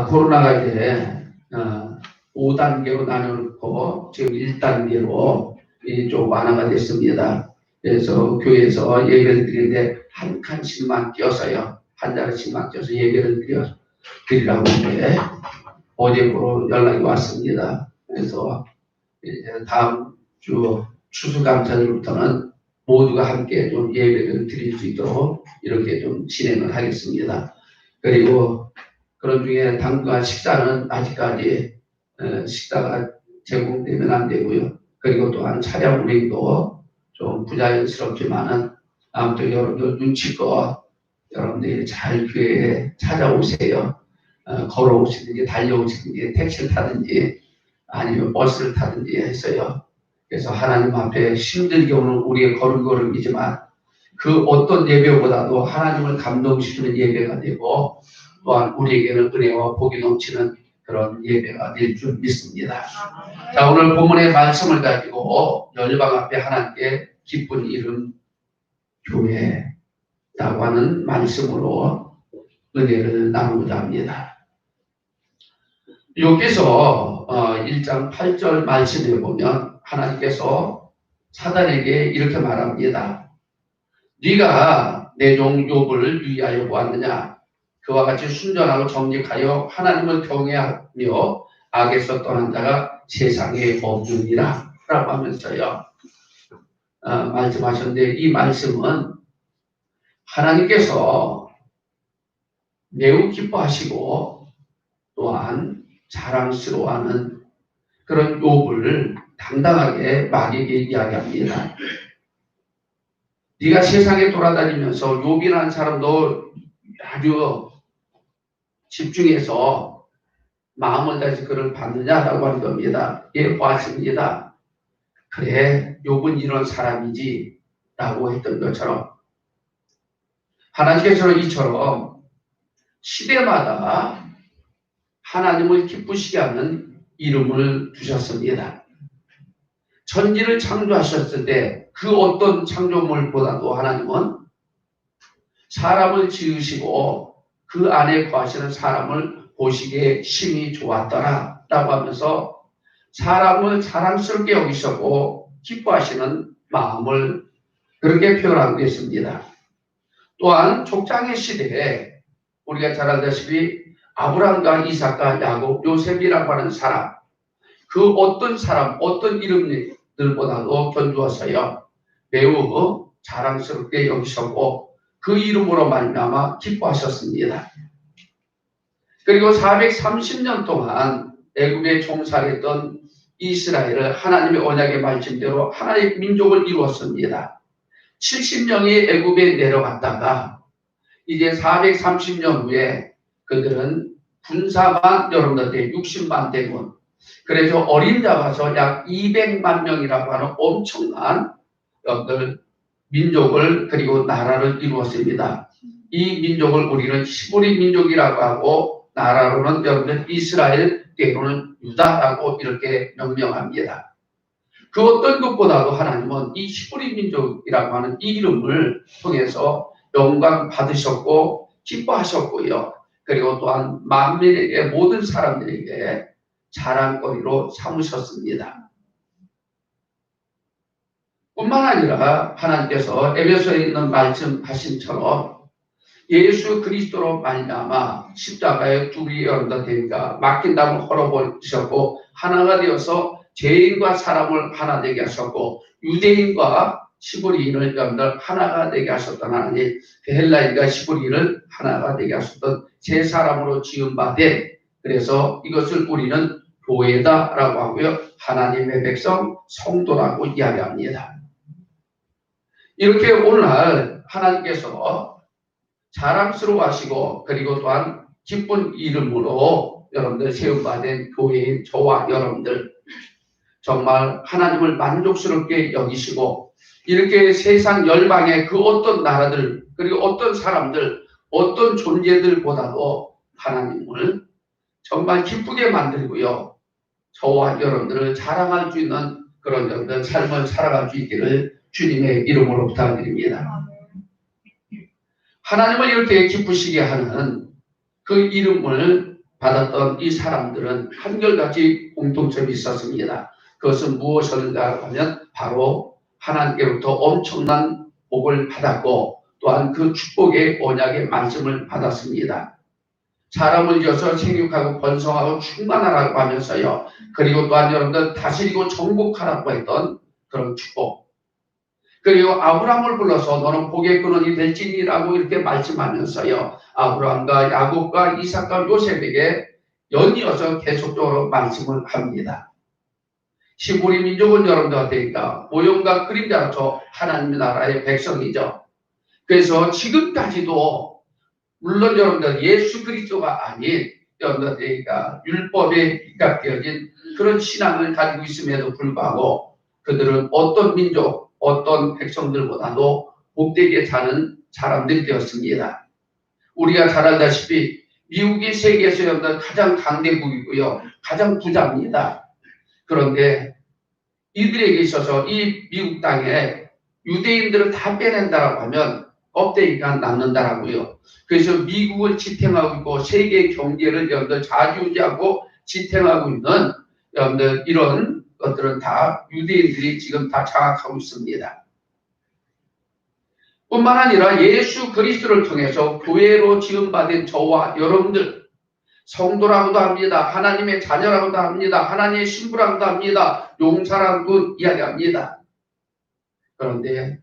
코로나가 이제 5단계로 나눠놓고 지금 1단계로 좀 완화가 됐습니다. 그래서 교회에서 예배를 드리는데 한 칸씩만 띄어서요. 한 자리씩만 띄어서 예배를 드리라고 이제 어제부로 연락이 왔습니다. 그래서 이제 다음 주 추수감사절부터는 모두가 함께 좀 예배를 드릴 수 있도록 이렇게 좀 진행을 하겠습니다. 그리고 그런 중에 당분간 식사는 아직까지 식사가 제공되면 안 되고요. 그리고 또한 차량 운행도 좀 부자연스럽지만은 아무튼 여러분들 눈치껏 여러분들이 잘 교회에 찾아오세요. 걸어오시든지 달려오시든지 택시를 타든지 아니면 버스를 타든지 해서요. 그래서 하나님 앞에 힘들게 오는 우리의 걸음걸음이지만 그 어떤 예배보다도 하나님을 감동시키는 예배가 되고 또한 우리에게는 은혜와 복이 넘치는 그런 예배가 될 줄 믿습니다. 자, 오늘 본문의 말씀을 가지고 열방 앞에 하나님께 기쁜 이름 교회라고 하는 말씀으로 은혜를 나누고자 합니다. 여기서 1장 8절 말씀에 보면 하나님께서 사단에게 이렇게 말합니다. 네가 내 종 욥을 위하여 보았느냐? 그와 같이 순전하고 정직하여 하나님을 경외하며 악에서 떠난 자가 세상에 없느니라 라고 하면서요 말씀하셨는데, 이 말씀은 하나님께서 매우 기뻐하시고 또한 자랑스러워하는 그런 욥을 당당하게 마귀에게 이야기합니다. 네가 세상에 돌아다니면서 욥이라는 사람도 아주 집중해서 마음을 다해서 그를 받느냐라고 하는 겁니다. 예, 보았습니다. 그래, 욥은 이런 사람이지 라고 했던 것처럼 하나님께서는 이처럼 시대마다 하나님을 기쁘시게 하는 이름을 주셨습니다. 천지를 창조하셨을 때 그 어떤 창조물보다도 하나님은 사람을 지으시고 그 안에 거하시는 사람을 보시기에 심히 좋았더라 라고 하면서 사람을 자랑스럽게 여기셨고 기뻐하시는 마음을 그렇게 표현하고 있습니다. 또한 족장의 시대에 우리가 잘 알다시피 아브라함과 이삭과 야곱, 요셉이라고 하는 사람, 그 어떤 사람, 어떤 이름들보다도 견주어서요 매우 자랑스럽게 여기셨고 그 이름으로 말미암아 기뻐하셨습니다. 그리고 430년 동안 애굽에 종살했던 이스라엘을 하나님의 언약의 말씀대로 하나의 민족을 이루었습니다. 70명이 애굽에 내려갔다가 이제 430년 후에 그들은 군사만 여러분들 60만 대군, 그래서 어린 잡아서 약 200만 명이라고 하는 엄청난 여러분들 민족을 그리고 나라를 이루었습니다. 이 민족을 우리는 히브리 민족이라고 하고 나라로는 여러분들 이스라엘, 때로는 유다라고 이렇게 명명합니다. 그 어떤 것보다도 하나님은 이 히브리 민족이라고 하는 이 이름을 통해서 영광 받으셨고 기뻐하셨고요. 그리고 또한 만민에게 모든 사람들에게 자랑거리로 삼으셨습니다. 뿐만 아니라 하나님께서 에베소에 있는 말씀하신처럼 예수 그리스도로 말미암아 십자가에 둘이 여러분들 되니까 맡긴 담을 헐어버리셨고 하나가 되어서 죄인과 사람을 하나 되게 하셨고 유대인과 시브리인을 여러분들 하나가 되게 하셨던 하나님, 헬라인과 시브리인을 하나가 되게 하셨던 세 사람으로 지은 바되, 그래서 이것을 우리는 교회다라고 하고요 하나님의 백성 성도라고 이야기합니다. 이렇게 오늘날 하나님께서 자랑스러워하시고 그리고 또한 기쁜 이름으로 여러분들 세움받은 교회인 저와 여러분들 정말 하나님을 만족스럽게 여기시고 이렇게 세상 열방의 그 어떤 나라들 그리고 어떤 사람들 어떤 존재들보다도 하나님을 정말 기쁘게 만들고요 저와 여러분들을 자랑할 수 있는 그런 여러분들 삶을 살아갈 수 있기를 주님의 이름으로 부탁드립니다. 하나님을 이렇게 기쁘시게 하는 그 이름을 받았던 이 사람들은 한결같이 공통점이 있었습니다. 그것은 무엇인가 하면 바로 하나님께로부터 엄청난 복을 받았고 또한 그 축복의 언약의 말씀을 받았습니다. 사람을 이어서 생육하고 번성하고 충만하라고 하면서요. 그리고 또한 여러분들 다스리고 정복하라고 했던 그런 축복. 그리고 아브라함을 불러서 너는 복의 근원이 될지니라고 이렇게 말씀하면서요. 아브라함과 야곱과 이삭과 요셉에게 연이어서 계속적으로 말씀을 합니다. 히브리 민족은 여러분들한테니까 모형과 그림자로서 하나님의 나라의 백성이죠. 그래서 지금까지도 물론 여러분들 예수 그리스도가 아닌 여러분들에게 율법에 입각되어진 그런 신앙을 가지고 있음에도 불구하고 그들은 어떤 민족, 어떤 백성들보다도 복되게 사는 사람들이 되었습니다. 우리가 잘 알다시피 미국이 세계에서 여러분들 가장 강대국이고요. 가장 부자입니다. 그런데 이들에게 있어서 이 미국 땅에 유대인들을 다 빼낸다라고 하면 껍데기가 남는다라고요. 그래서 미국을 지탱하고 있고 세계 경제를 여러분들 좌지우지하고 지탱하고 있는 여러분들 이런 것들은 다 유대인들이 지금 다 장악하고 있습니다. 뿐만 아니라 예수 그리스도를 통해서 교회로 지음받은 저와 여러분들 성도라고도 합니다. 하나님의 자녀라고도 합니다. 하나님의 신부라고도 합니다. 용사라고도 이야기합니다. 그런데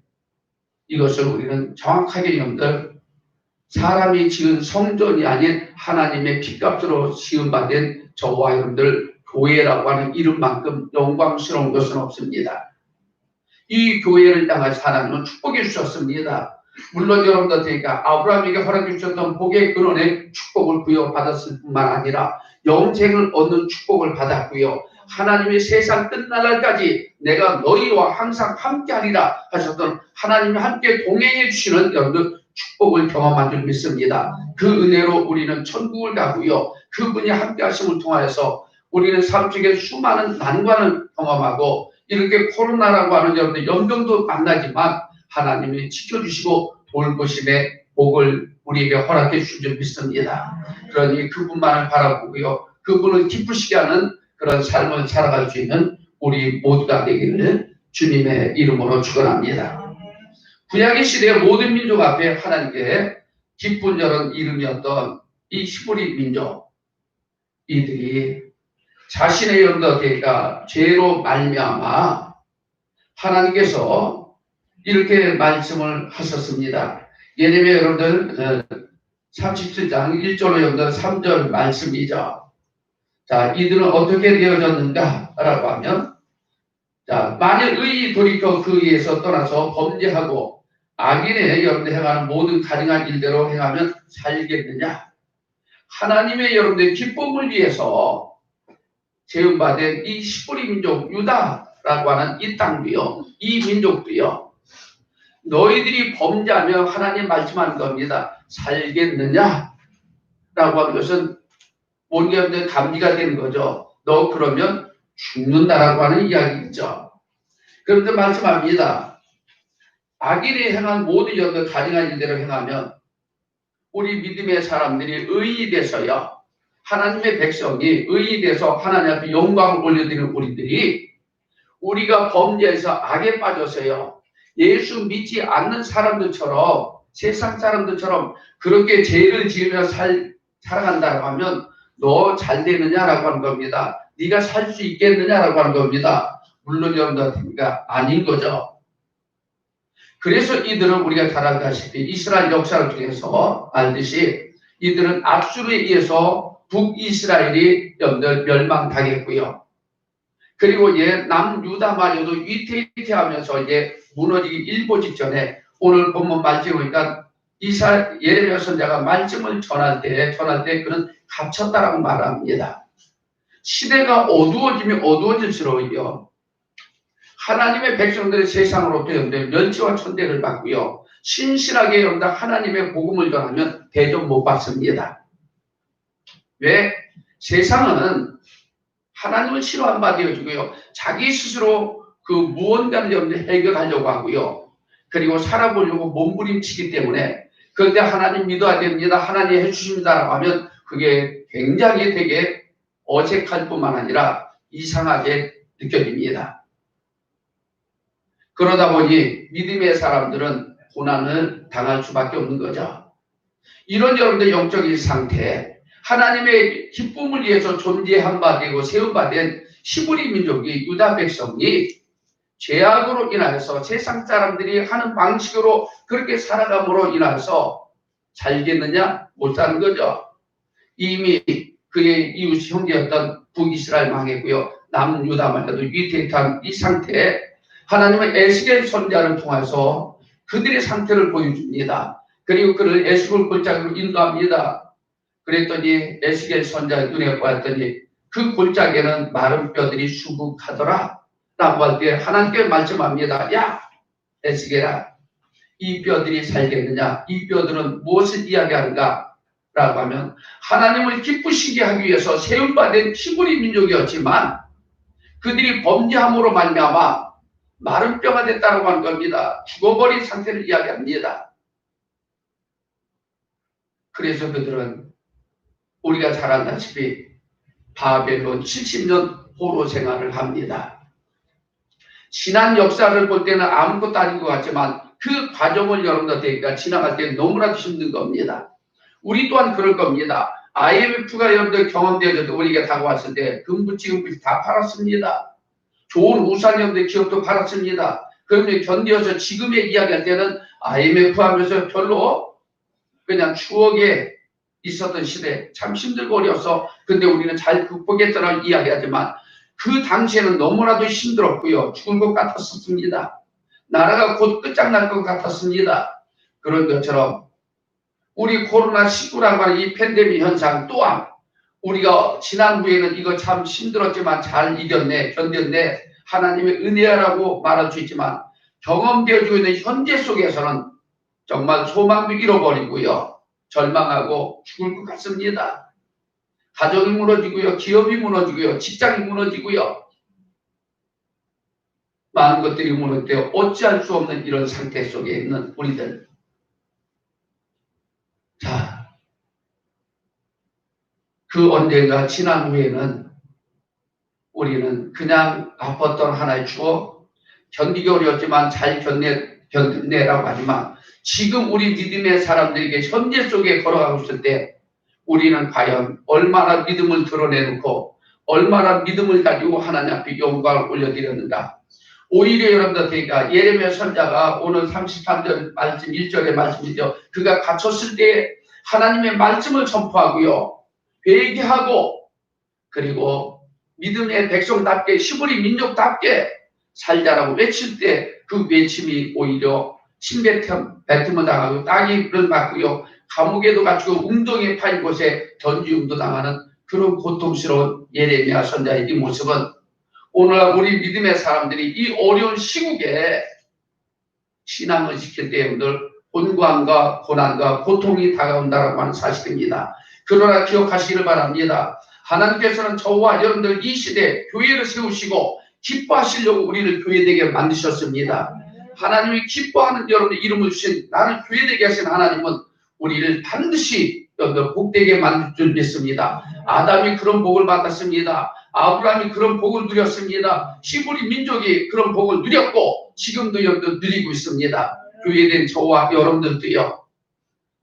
이것을 우리는 정확하게 여러분들 사람이 지은 성전이 아닌 하나님의 핏값으로 지음받은 저와 여러분들 교회라고 하는 이름만큼 영광스러운 것은 없습니다. 이 교회를 향해서 하나님은 축복해 주셨습니다. 물론 여러분들에니까 아브라함에게 허락해 주셨던 복의 근원의 축복을 부여받았을 뿐만 아니라 영생을 얻는 축복을 받았고요. 하나님의 세상 끝날 날까지 내가 너희와 항상 함께하리라 하셨던 하나님이 함께 동행해 주시는 여러분들 축복을 경험한 줄 믿습니다. 그 은혜로 우리는 천국을 가고요. 그분이 함께 하심을 통하여서 우리는 삶 속에 수많은 난관을 경험하고 이렇게 코로나라고 하는 여러분들 연병도 만나지만 하나님이 지켜주시고 돌보심의 복을 우리에게 허락해 주신 줄 믿습니다. 그러니 그분만을 바라보고요. 그분을 기쁘시게 하는 그런 삶을 살아갈 수 있는 우리 모두가 되기를 주님의 이름으로 축원합니다. 구약의 시대의 모든 민족 앞에 하나님께 기쁜 여런 이름이었던 이 히브리 민족 이들이 자신의 연도가 죄로 말미암아 하나님께서 이렇게 말씀을 하셨습니다. 예레미야 여러분들 37장 1절로 여러분들 3절 말씀이죠. 자, 이들은 어떻게 되어졌는가? 라고 하면, 자, 만일 의인이 돌이켜 그 의에서 떠나서 범죄하고 악인의 여러분들 행하는 모든 가증한 일대로 행하면 살겠느냐? 하나님의 여러분들의 기쁨을 위해서 재음받은 이 히브리 민족 유다라고 하는 이 땅도요, 이 민족도요, 너희들이 범죄하면 하나님 말씀하는 겁니다. 살겠느냐? 라고 하는 것은 뭔가 감지가 되는 거죠. 너 그러면 죽는다라고 하는 이야기죠. 그런데 말씀합니다. 악인이 행한 모든 여러 가증한 일대로 행하면 우리 믿음의 사람들이 의인이 돼서요. 하나님의 백성이 의인이 돼서 하나님 앞에 영광을 올려드리는 우리들이 우리가 범죄해서 악에 빠져서요. 예수 믿지 않는 사람들처럼 세상 사람들처럼 그렇게 죄를 지으며 살아간다고 하면 너 잘 되느냐라고 하는 겁니다. 네가 살 수 있겠느냐라고 하는 겁니다. 물론 여러분들한테가 아닌 거죠. 그래서 이들은 우리가 잘 알다시피 이스라엘 역사를 통해서 알듯이 이들은 압수에 의해서 북이스라엘이 멸망당했고요. 그리고 남유다마저도 위태위태하면서 무너지기 일보 직전에 오늘 본문 말씀을 보니까 예레미야 선지자가 말씀을 전할 때 그는 갇혔다라고 말합니다. 시대가 어두워지면 어두워질수록요. 하나님의 백성들의 세상으로부터 멸치와 천대를 받고요. 신실하게 하나님의 복음을 전하면 대접 못 받습니다. 왜? 세상은 하나님을 싫어한 바 되어지고요. 자기 스스로 그 무언가를 해결하려고 하고요. 그리고 살아보려고 몸부림치기 때문에 그런데 하나님 믿어야 됩니다. 하나님 해주십니다라고 하면 그게 굉장히 되게 어색할 뿐만 아니라 이상하게 느껴집니다. 그러다 보니 믿음의 사람들은 고난을 당할 수밖에 없는 거죠. 이런 여러분들 영적인 상태, 하나님의 기쁨을 위해서 존재한 바 되고 세운 바 된 히브리 민족이 유다 백성이 죄악으로 인하여서 세상 사람들이 하는 방식으로 그렇게 살아감으로 인하여서 살겠느냐? 못 사는 거죠. 이미 그의 이웃 형제였던 북이스라엘 망했고요. 남유다만 해도 위태한 이 상태에 하나님은 에스겔 선지자를 통해서 그들의 상태를 보여줍니다. 그리고 그를 에스겔 골짜기로 인도합니다. 그랬더니 에스겔 선지자 눈에 보았더니 그 골짜기에는 마른 뼈들이 수북하더라 라고 할 때 하나님께 말씀합니다. 야 에스겔아, 이 뼈들이 살겠느냐? 이 뼈들은 무엇을 이야기하는가? 라고 하면 하나님을 기쁘시게 하기 위해서 세움받은 히브리 민족이었지만 그들이 범죄함으로 말미암아 마른 뼈가 됐다고 하는 겁니다. 죽어버린 상태를 이야기합니다. 그래서 그들은 우리가 잘 알다시피 바벨론 70년 포로 생활을 합니다. 지난 역사를 볼 때는 아무것도 아닌 것 같지만 그 과정을 여러분들에게 지나갈 때 너무나도 힘든 겁니다. 우리 또한 그럴 겁니다. IMF가 여러분들 경험되어도 우리가 다가왔을 때 금부치금부치 다 팔았습니다. 좋은 우산 여러분들 기업도 팔았습니다. 그러면 견디어서 지금의 이야기할 때는 IMF 하면서 별로 그냥 추억에 있었던 시대 참 힘들고 어려서 근데 우리는 잘 극복했다는 이야기하지만 그 당시에는 너무나도 힘들었고요. 죽을 것 같았습니다. 나라가 곧 끝장날 것 같았습니다. 그런 것처럼 우리 코로나19라고 하는 이 팬데믹 현상 또한 우리가 지난 후에는 이거 참 힘들었지만 잘 이겼네, 견뎠네, 하나님의 은혜라고 말할 수 있지만 경험되어지고 있는 현재 속에서는 정말 소망도 잃어버리고요. 절망하고 죽을 것 같습니다. 가정이 무너지고요. 기업이 무너지고요. 직장이 무너지고요. 많은 것들이 무너질 때 어찌할 수 없는 이런 상태 속에 있는 우리들. 자, 그 언젠가 지난 후에는 우리는 그냥 아팠던 하나의 추억, 견디기 어려웠지만 잘 견내라고 하지만 지금 우리 믿음의 사람들에게 현재 속에 걸어가고 있을 때 우리는 과연 얼마나 믿음을 드러내놓고 얼마나 믿음을 가지고 하나님 앞에 영광을 올려드렸는가. 오히려 여러분들에게 예레미야 선지자가 오늘 33절 말씀 1절의 말씀이죠. 그가 갇혔을 때 하나님의 말씀을 선포하고요. 회개하고 그리고 믿음의 백성답게 히브리 민족답게 살자라고 외칠 때 그 외침이 오히려 침뱉음을 당하고 따귀를 맞고요. 감옥에도 갇히고 웅덩이에 파인 곳에 던지움도 당하는 그런 고통스러운 예레미야 선지자의 이 모습은 오늘날 우리 믿음의 사람들이 이 어려운 시국에 신앙을 지킬 때 여러분들 혼관과 고난과 고통이 다가온다라고 하는 사실입니다. 그러나 기억하시기를 바랍니다. 하나님께서는 저와 여러분들 이 시대에 교회를 세우시고 기뻐하시려고 우리를 교회되게 만드셨습니다. 하나님이 기뻐하는 여러분의 이름을 주신 나를 교회되게 하신 하나님은 우리를 반드시 여러분들 복되게 만들 줄 믿습니다. 아담이 그런 복을 받았습니다. 아브라함이 그런 복을 누렸습니다. 히브리 민족이 그런 복을 누렸고 지금도 여러분들 누리고 있습니다. 교회된 저와 여러분들도요.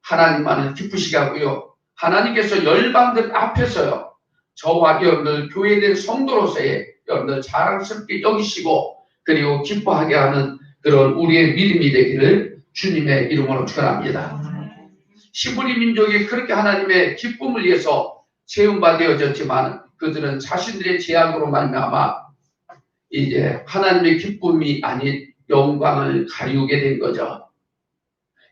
하나님만을 기쁘시게 하고요. 하나님께서 열방들 앞에서요. 저와 여러분들 교회된 성도로서의 여러분들 자랑스럽게 여기시고 그리고 기뻐하게 하는 그런 우리의 믿음이 되기를 주님의 이름으로 축원합니다. 히브리 민족이 그렇게 하나님의 기쁨을 위해서 세움받아졌지만 그들은 자신들의 죄악으로 말미암아 이제 하나님의 기쁨이 아닌 영광을 가리우게 된 거죠.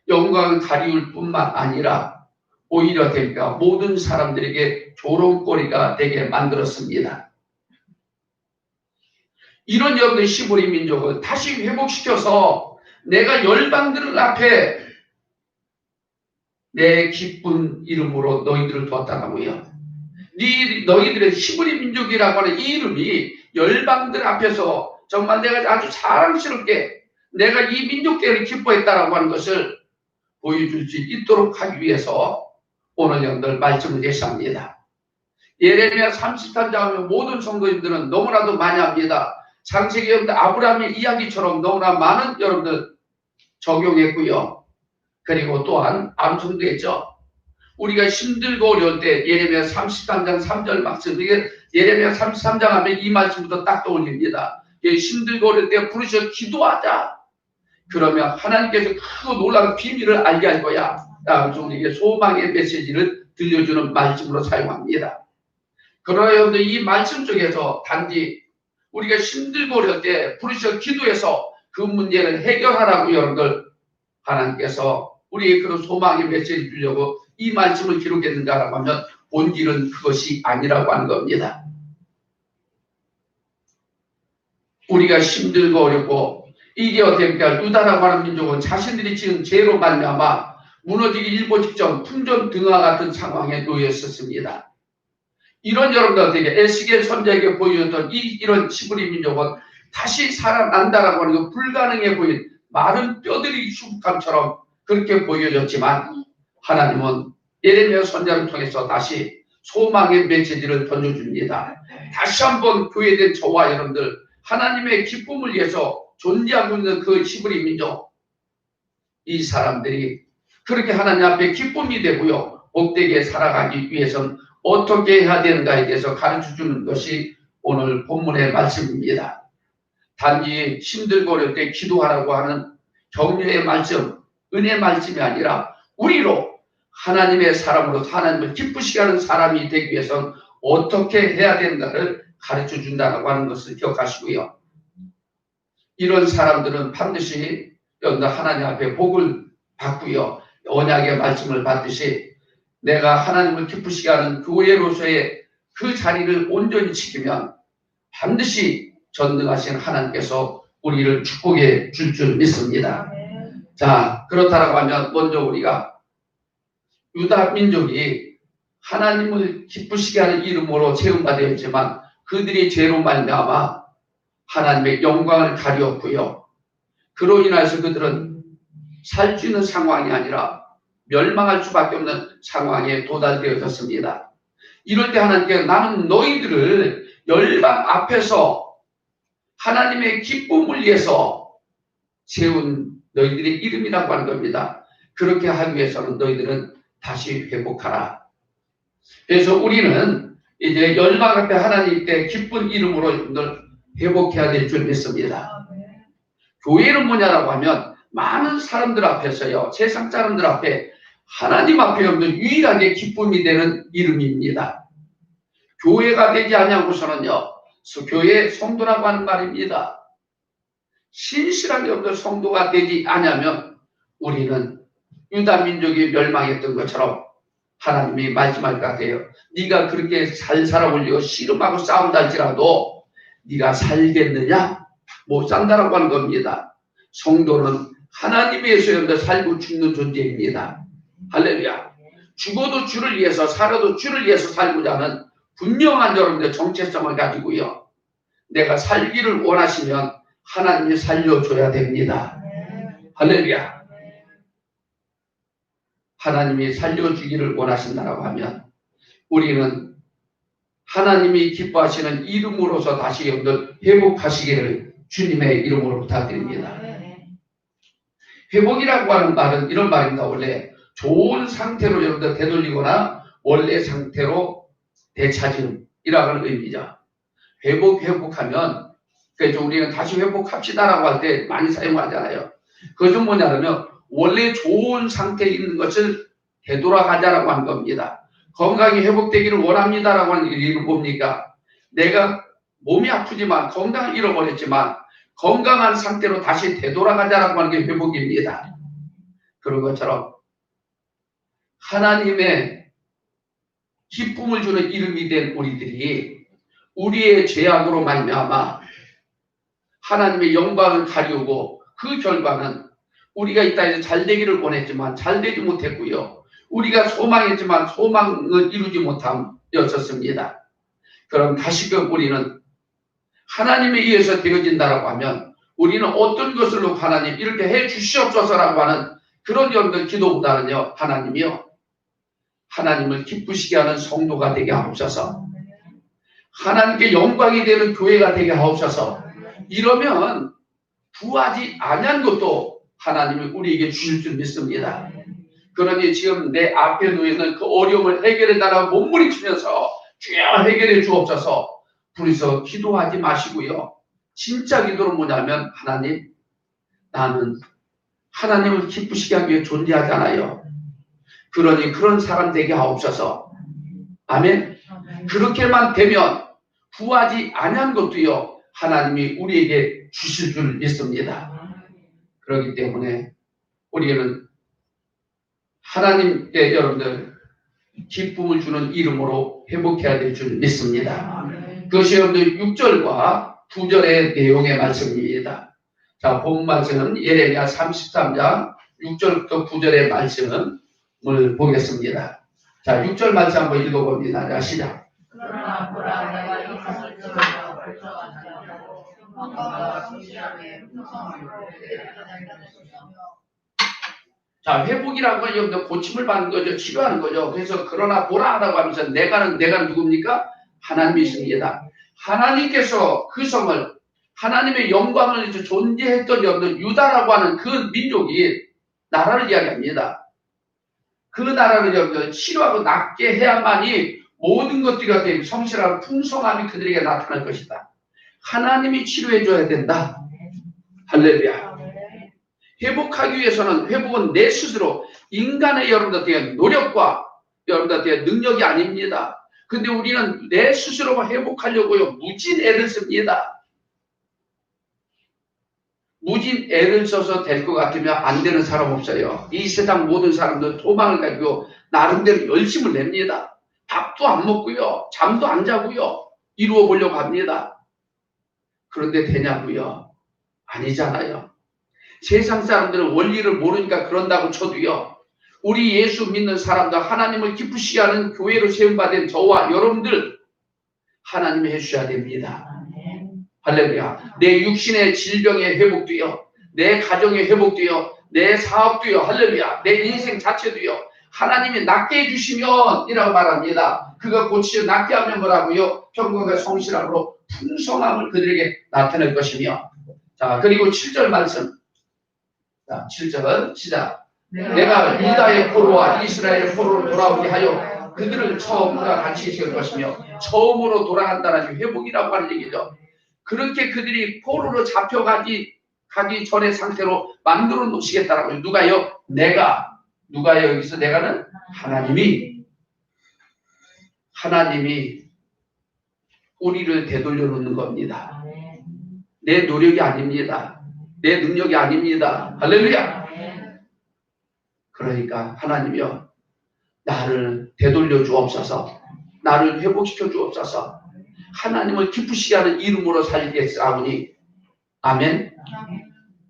영광을 가리울 뿐만 아니라 오히려 되니까 모든 사람들에게 조롱거리가 되게 만들었습니다. 이런 여러분의 히브리 민족을 다시 회복시켜서 내가 열방들 앞에 내 기쁜 이름으로 너희들을 두었다고요. 너희들의 히브리 민족이라고 하는 이 이름이 열방들 앞에서 정말 내가 아주 자랑스럽게 내가 이 민족들을 기뻐했다라고 하는 것을 보여줄 수 있도록 하기 위해서 오늘 여러분들 말씀을 제시합니다. 예레미야 33장 하면 모든 성도님들은 너무나도 많이 합니다. 창세기 여러분들 아브라함의 이야기처럼 너무나 많은 여러분들 적용했고요. 그리고 또한 암송됐죠. 우리가 힘들고 어려울 때 예레미야 33장 3절 말씀, 이게 예레미야 33장 하면 이 말씀부터 딱 떠올립니다. 힘들고 어려울 때 부르셔 기도하자. 그러면 하나님께서 크고 놀라운 비밀을 알게 할 거야. 우리에게 소망의 메시지를 들려주는 말씀으로 사용합니다. 그러나 여러분들 이 말씀 속에서 단지 우리가 힘들고 어려울 때 부르셔 기도해서 그 문제를 해결하라고 여러분들 하나님께서 우리의 그런 소망의 메시지를 주려고 이 말씀을 기록했는가라고 하면 본질은 그것이 아니라고 하는 겁니다. 우리가 힘들고 어렵고 이게 어떻습니까? 유다라고 하는 민족은 자신들이 지은 죄로 말미암아 무너지기 일보 직전 풍전등화 같은 상황에 놓여 있었습니다. 이런 여러분들 어떻게 에스겔 선지자에게 보여줬던 이런 시브리 민족은 다시 살아난다라고 하는 거 불가능해 보인 마른 뼈들이 수북함처럼 그렇게 보여졌지만 하나님은 예레미야 선지자를 통해서 다시 소망의 메시지를 던져줍니다. 다시 한번 교회된 저와 여러분들 하나님의 기쁨을 위해서 존재하고 있는 그 시브리 민족, 이 사람들이 그렇게 하나님 앞에 기쁨이 되고요 복되게 살아가기 위해서는 어떻게 해야 되는가에 대해서 가르쳐주는 것이 오늘 본문의 말씀입니다. 단지 힘들고 어려울 때 기도하라고 하는 격려의 말씀, 은혜의 말씀이 아니라 우리로 하나님의 사람으로 하나님을 기쁘시게 하는 사람이 되기 위해서는 어떻게 해야 되는가를 가르쳐준다고 하는 것을 기억하시고요. 이런 사람들은 반드시 하나님 앞에 복을 받고요. 언약의 말씀을 받듯이 내가 하나님을 기쁘시게 하는 교회로서의 그 자리를 온전히 지키면 반드시 전능하신 하나님께서 우리를 축복해 줄 줄 믿습니다. 자, 그렇다라고 하면 먼저 우리가 유다 민족이 하나님을 기쁘시게 하는 이름으로 세움받아 있지만 그들이 죄로 말미암아 하나님의 영광을 가리었고요. 그로 인해서 그들은 살 수 있는 상황이 아니라 멸망할 수밖에 없는 상황에 도달되어졌습니다. 이럴 때 하나님께서 나는 너희들을 열방 앞에서 하나님의 기쁨을 위해서 세운 너희들의 이름이라고 하는 겁니다. 그렇게 하기 위해서는 너희들은 다시 회복하라. 그래서 우리는 이제 열방 앞에 하나님께 기쁜 이름으로 회복해야 될 줄 믿습니다. 교회는 뭐냐라고 하면 많은 사람들 앞에서요, 세상 사람들 앞에 하나님 앞에 없는 유일하게 기쁨이 되는 이름입니다. 교회가 되지 않냐고서는요, 교회 성도라고 하는 말입니다. 신실하게 없는 성도가 되지 않으면 우리는 유다 민족이 멸망했던 것처럼 하나님이 말씀할 것 같아요. 네가 그렇게 잘 살아보려고 씨름하고 싸운다 할지라도 네가 살겠느냐? 못 산다라고 하는 겁니다. 성도는 하나님에 의해서 살고 죽는 존재입니다. 할렐루야. 죽어도 주를 위해서 살아도 주를 위해서 살고자 하는 분명한 여러분들의 정체성을 가지고요. 내가 살기를 원하시면 하나님이 살려줘야 됩니다. 할렐루야. 하나님이 살려주기를 원하신다라고 하면 우리는 하나님이 기뻐하시는 이름으로서 다시 여러분들 회복하시기를 주님의 이름으로 부탁드립니다. 회복이라고 하는 말은 이런 말입니다. 원래 좋은 상태로 여러분들 되돌리거나 원래 상태로 되찾음이라고 하는 의미죠. 회복하면 그래서 우리는 다시 회복합시다라고 할 때 많이 사용하잖아요. 그것은 뭐냐면 원래 좋은 상태에 있는 것을 되돌아가자라고 하는 겁니다. 건강이 회복되기를 원합니다라고 하는 이유는 뭡니까? 내가 몸이 아프지만 건강을 잃어버렸지만 건강한 상태로 다시 되돌아가자라고 하는 게 회복입니다. 그런 것처럼 하나님의 기쁨을 주는 이름이 된 우리들이 우리의 죄악으로 말미암아 하나님의 영광을 가리우고 그 결과는 우리가 이 땅에서 잘되기를 원했지만 잘되지 못했고요. 우리가 소망했지만 소망을 이루지 못함이었습니다. 그럼 다시금 우리는 하나님에 의해서 되어진다라고 하면 우리는 어떤 것을 놓고 하나님 이렇게 해 주시옵소서라고 하는 그런 여러분들 기도보다는요. 하나님이요. 하나님을 기쁘시게 하는 성도가 되게 하옵소서. 하나님께 영광이 되는 교회가 되게 하옵소서. 이러면 구하지 아니한 것도 하나님이 우리에게 주실 줄 믿습니다. 그러니 지금 내 앞에 놓여있는 그 어려움을 해결해 달라고 몸부림치면서 주여 해결해 주옵소서. 둘이서 기도하지 마시고요. 진짜 기도는 뭐냐면 하나님, 나는 하나님을 기쁘시게 하기 위해 존재하잖아요. 그러니 그런 사람 되게 하옵소서. 아멘. 그렇게만 되면 구하지 아니한 것도요 하나님이 우리에게 주실 줄 믿습니다. 그렇기 때문에 우리는 하나님께 여러분들 기쁨을 주는 이름으로 회복해야 될 줄 믿습니다. 그것이 여러분들 6절과 9절의 내용의 말씀입니다. 자, 본 말씀은 예레미야 33장 6절부터 9절의 말씀을 보겠습니다. 자, 6절 말씀 한번 읽어봅니다. 자, 시작. 그러나 보라 내가 이 성을 지으려 결정하였고 평강과 성실함의 풍성함으로 그들을 하나님께 주시며. 자, 회복이라는 건 여러분들 고침을 받는 거죠. 치료하는 거죠. 그래서 그러나 보라 하라고 하면서 내가 누굽니까? 하나님이십니다. 하나님께서 그 성을 하나님의 영광을 존재했던 여러분들 유다라고 하는 그 민족이 나라를 이야기합니다. 그 나라를 여러분들 치료하고 낫게 해야만이 모든 것들이 되고 성실하고 풍성함이 그들에게 나타날 것이다. 하나님이 치료해 줘야 된다. 할렐루야. 회복하기 위해서는 회복은 내 스스로 인간의 여러분들의 노력과 여러분들의 능력이 아닙니다. 근데 우리는 내 스스로가 회복하려고요 무진 애를 씁니다. 무진 애를 써서 될 것 같으면 안 되는 사람 없어요. 이 세상 모든 사람들 소망을 가지고 나름대로 열심을 냅니다. 밥도 안 먹고요. 잠도 안 자고요. 이루어 보려고 합니다. 그런데 되냐고요? 아니잖아요. 세상 사람들은 원리를 모르니까 그런다고 쳐도요. 우리 예수 믿는 사람들 하나님을 기쁘시게 하는 교회로 세움받은 저와 여러분들 하나님이 해주셔야 됩니다. 할렐루야. 내 육신의 질병의 회복도요. 내 가정의 회복도요. 내 사업도요. 할렐루야. 내 인생 자체도요. 하나님이 낫게 해주시면 이라고 말합니다. 그가 고치려 낫게 하면 뭐라고요? 평강과 성실함으로 풍성함을 그들에게 나타낼 것이며. 자, 그리고 7절 말씀. 자, 7절은 시작. 내가 유다의 포로와 이스라엘의 포로로 돌아오게 하여 그들을 처음과 같이 세울 것이며 처음으로 돌아간다는 회복이라고 하는 얘기죠. 그렇게 그들이 포로로 잡혀가기 전의 상태로 만들어 놓으시겠다라고요. 누가요? 누가요? 여기서 내가는 하나님이 우리를 되돌려 놓는 겁니다. 내 노력이 아닙니다. 내 능력이 아닙니다. 할렐루야. 그러니까 하나님이요 나를 되돌려 주옵소서. 나를 회복시켜 주옵소서. 하나님을 기쁘시게 하는 이름으로 살겠사오니 아멘.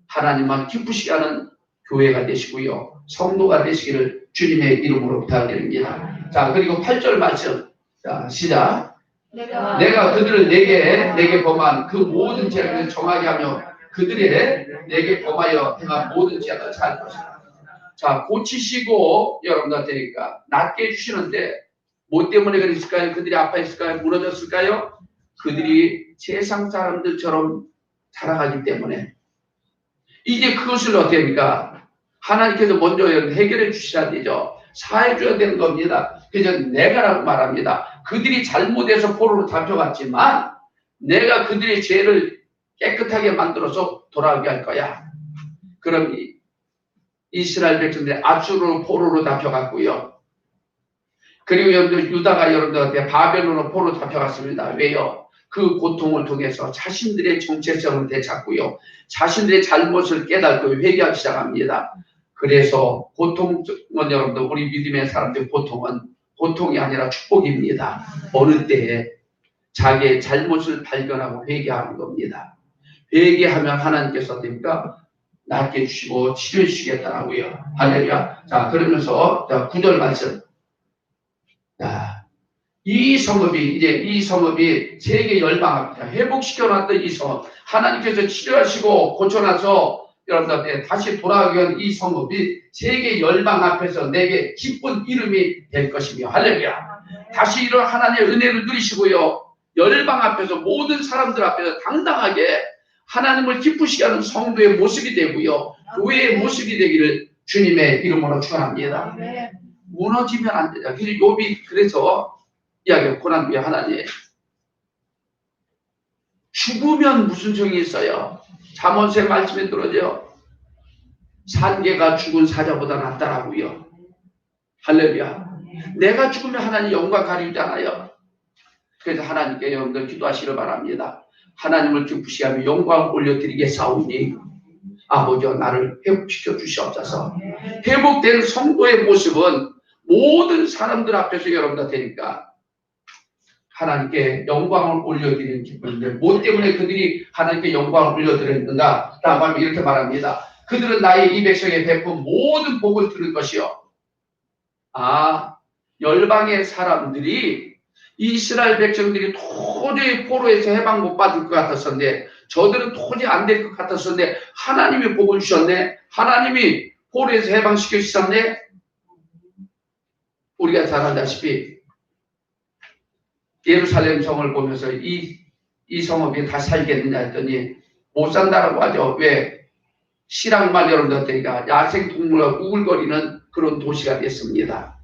하나님만 기쁘시게 하는 교회가 되시고요 성도가 되시기를 주님의 이름으로 부탁드립니다. 자, 그리고 8절 말씀. 자, 시작. 내가 그들을 내게 범한 그 모든 죄를 정하게 하며 그들이 내게 범하여 행한 모든 죄를 살 것이다. 자, 고치시고 여러분들한테니까 낫게 해주시는데 뭐 때문에 그랬을까요? 그들이 아파했을까요? 무너졌을까요? 그들이 세상 사람들처럼 살아가기 때문에 이제 그것을 어떻게 합니까? 하나님께서 먼저 해결해 주셔야 되죠. 사해 줘야 되는 겁니다. 그래서 내가라고 말합니다. 그들이 잘못해서 포로로 잡혀갔지만 내가 그들의 죄를 깨끗하게 만들어서 돌아오게 할 거야. 그럼 이스라엘 백성들이 아수르로 포로로 잡혀갔고요. 그리고 여러분들 유다가 여러분들한테 바벨론으로 포로로 잡혀갔습니다. 왜요? 그 고통을 통해서 자신들의 정체성을 되찾고요. 자신들의 잘못을 깨닫고 회개하기 시작합니다. 그래서 고통은 여러분들 우리 믿음의 사람들 고통이 아니라 축복입니다. 어느 때에 자기의 잘못을 발견하고 회개하는 겁니다. 회개하면 하나님께서 됩니까? 낫게 해주시고 치료해 주시겠다라고요. 할렐루야. 자, 그러면서 9절 말씀. 자, 이 성읍이 세계 열방합니다. 회복시켜놨던 이 성읍. 하나님께서 치료하시고 고쳐놔서 여러분들한테 다시 돌아가기 위한 이 성읍이 세계 열방 앞에서 내게 기쁜 이름이 될 것이며. 할렐루야. 다시 이런 하나님의 은혜를 누리시고요. 열방 앞에서 모든 사람들 앞에서 당당하게 하나님을 기쁘시게 하는 성도의 모습이 되고요. 교회의 모습이 되기를 주님의 이름으로 축원합니다. 무너지면 안 되죠. 그래서 욥이 그래서 이야기를 고난 뒤에 하나님 죽으면 무슨 정이 있어요? 잠언서의 말씀에 들어져요. 산개가 죽은 사자보다 낫다라고요. 할렐루야. 내가 죽으면 하나님 영광 가리잖아요. 그래서 하나님께 여러분들 기도하시길 바랍니다. 하나님을 기쁘시게 하며 영광을 올려드리겠사오니 아버지여 나를 회복시켜 주시옵소서. 회복된 성도의 모습은 모든 사람들 앞에서 여러분들 되니까 하나님께 영광을 올려드리는 기쁨인데 뭐 때문에 그들이 하나님께 영광을 올려드렸는가? 라고 하면 이렇게 말합니다. 그들은 나의 이 백성에 베푼 모든 복을 들을 것이요. 열방의 사람들이 이스라엘 백성들이 도저히 포로에서 해방 못 받을 것 같았었는데 저들은 도저히 안 될 것 같았었는데 하나님이 복을 주셨네. 하나님이 포로에서 해방시켜 주셨네. 우리가 잘 알다시피 예루살렘 성을 보면서 이 성읍이 다 살겠느냐 했더니 못 산다라고 하죠. 왜? 실황만 여러분들과 야생동물과 우글거리는 그런 도시가 됐습니다.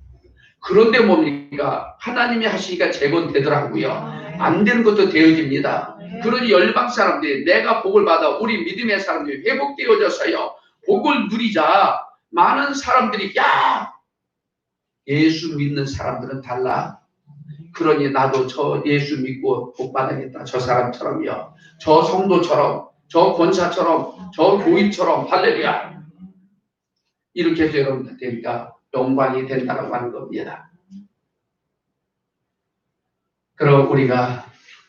그런데 뭡니까? 하나님이 하시니까 재건되더라고요. 안 되는 것도 되어집니다. 그러니 열방 사람들이 내가 복을 받아 우리 믿음의 사람들이 회복되어져서요. 복을 누리자. 많은 사람들이 예수 믿는 사람들은 달라. 그러니 나도 저 예수 믿고 복 받아야겠다. 저 사람처럼요. 저 성도처럼, 저 권사처럼, 저 교인처럼 할렐루야. 이렇게 해서 여러분들 되니까 영광이 된다고 하는 겁니다. 그럼 우리가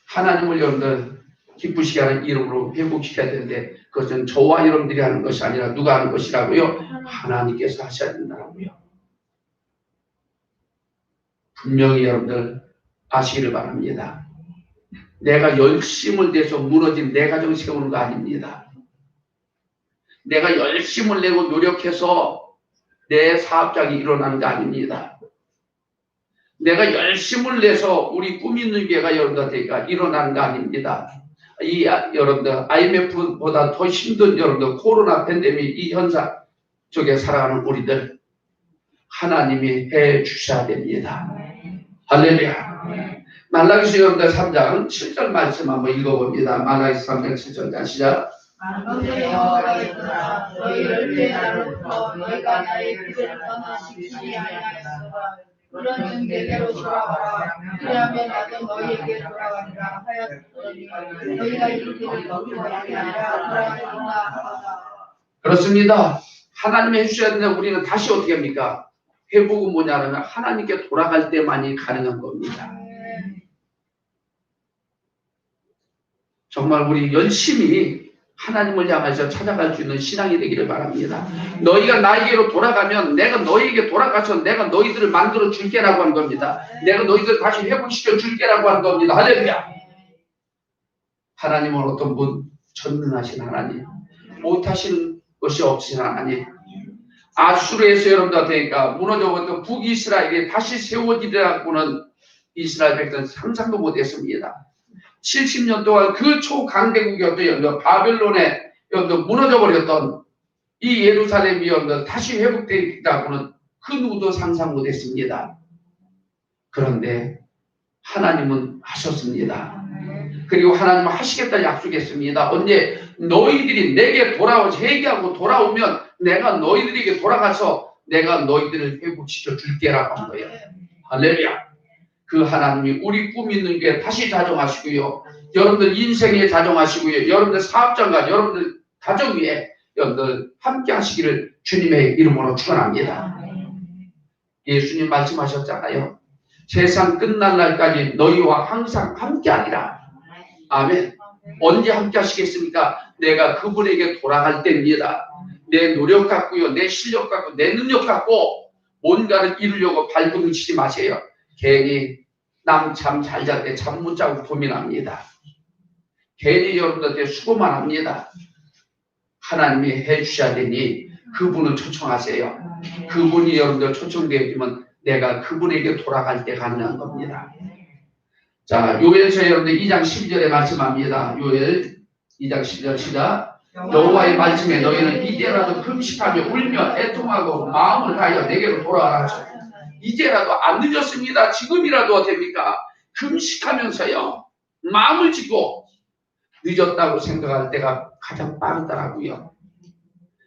하나님을 여러분들 기쁘시게 하는 이름으로 회복시켜야 되는데 그것은 저와 여러분들이 하는 것이 아니라 누가 하는 것이라고요? 하나님께서 하셔야 된다고요. 분명히 여러분들 아시기를 바랍니다. 내가 열심을 내서 무너진 내 가정 세우는 거 아닙니다. 내가 열심을 내고 노력해서 내 사업장이 일어나는 거 아닙니다. 내가 열심을 내서 우리 꿈 있는 교회가 여러분들과 일어나는 거 아닙니다. 여러분들 IMF보다 더 힘든 여러분들 코로나 팬데믹 이 현상 속에 살아가는 우리들 하나님이 해 주셔야 됩니다. 할렐루야. 말라기서 여러분들 3장 7절 말씀 한번 읽어봅니다. 말라기서 3장 7절 시작. 여호와가 있으나 너희를 피해나로부터 너희가 나의 길을 떠나 지키지 아니하였으나 그러면 내게로 돌아와라. 그리하면 나도 너희에게 돌아가리라 하였더니 너희가 이 길을 너희가 아니라 돌아가리라 하다. 그렇습니다. 하나님이 해주셔야 되는데 우리는 다시 어떻게 합니까? 회복은 뭐냐면 하나님께 돌아갈 때만이 가능한 겁니다. 정말 우리 열심히 하나님을 향해서 찾아갈 수 있는 신앙이 되기를 바랍니다. 너희가 나에게로 돌아가면 내가 너희에게 돌아가서 내가 너희들을 만들어 줄게라고 한 겁니다. 내가 너희들을 다시 회복시켜 줄게라고 한 겁니다. 할렐루야. 하나님은 어떤 분? 전능하신 하나님, 못하시는 것이 없으신 하나님. 아수르에서 여러분들한테니까 무너져버렸던 북이스라엘이 다시 세워지리라고는 이스라엘 백성은 상상도 못했습니다. 70년 동안 그 초강대국이었던 바벨론에 무너져버렸던 이 예루살렘이 다시 회복되리라고는 그 누구도 상상 못했습니다. 그런데 하나님은 하셨습니다. 그리고 하나님은 하시겠다 약속했습니다. 언제? 너희들이 내게 돌아와서 회개하고 돌아오면 내가 너희들에게 돌아가서 내가 너희들을 회복시켜 줄게라고 한 거예요. 할렐루야. 그 하나님이 우리 꿈 있는 게 다시 자정하시고요. 여러분들 인생에 자정하시고요. 여러분들 사업장과 여러분들 가정 위에 여러분들 함께 하시기를 주님의 이름으로 축원합니다. 예수님 말씀하셨잖아요. 세상 끝날 날까지 너희와 항상 함께 하리라. 아멘. 언제 함께 하시겠습니까? 내가 그분에게 돌아갈 때입니다. 내 노력 갖고요. 내 실력 갖고 내 능력 갖고 뭔가를 이루려고 발버둥치지 마세요. 괜히 남 잠 잘 잘 때 잠 못 자고 고민합니다. 괜히 여러분들한테 수고만 합니다. 하나님이 해주셔야 되니 그분을 초청하세요. 그분이 여러분들 초청되어지면 내가 그분에게 돌아갈 때 가능한 겁니다. 자, 요엘서 여러분들 2장 12절에 말씀합니다. 요엘 2장 12절 시작. 여호와의 말씀에 너희는 이제라도 금식하며 울며 애통하고 마음을 다하여 내게로 돌아와라. 이제라도 안 늦었습니다. 지금이라도 됩니까? 금식하면서요. 마음을 짓고 늦었다고 생각할 때가 가장 빠르더라고요.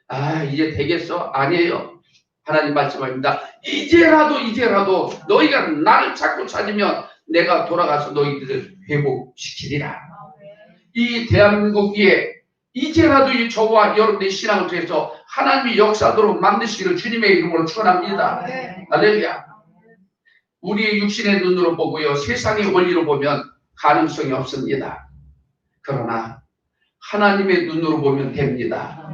아, 이제 되겠어? 아니에요. 하나님 말씀합니다. 이제라도 너희가 나를 자꾸 찾으면 내가 돌아가서 너희들을 회복시키리라. 이 대한민국 위에 이제라도 이 저와 여러분의 신앙을 통해서 하나님이 역사도록 만드시기를 주님의 이름으로 축원합니다. 할렐루야. 우리의 육신의 눈으로 보고요, 세상의 원리로 보면 가능성이 없습니다. 그러나 하나님의 눈으로 보면 됩니다.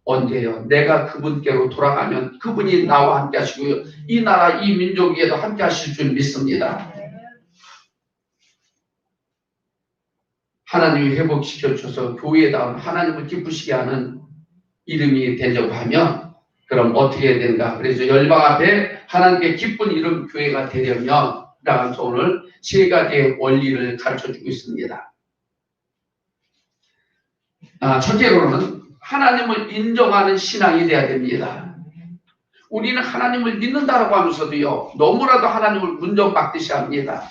언제요? 내가 그분께로 돌아가면 그분이 나와 함께 하시고요, 이 나라 이 민족 위에도 함께 하실 줄 믿습니다. 하나님이 회복시켜 주셔서 교회다운 하나님을 기쁘시게 하는 이름이 되려고 하면 그럼 어떻게 해야 되는가? 그래서 열방 앞에 하나님께 기쁜 이름 교회가 되려면 라면서 오늘 세 가지의 원리를 가르쳐주고 있습니다. 첫째로는 하나님을 인정하는 신앙이 돼야 됩니다. 우리는 하나님을 믿는다라고 하면서도요, 너무나도 하나님을 문정받듯이 합니다.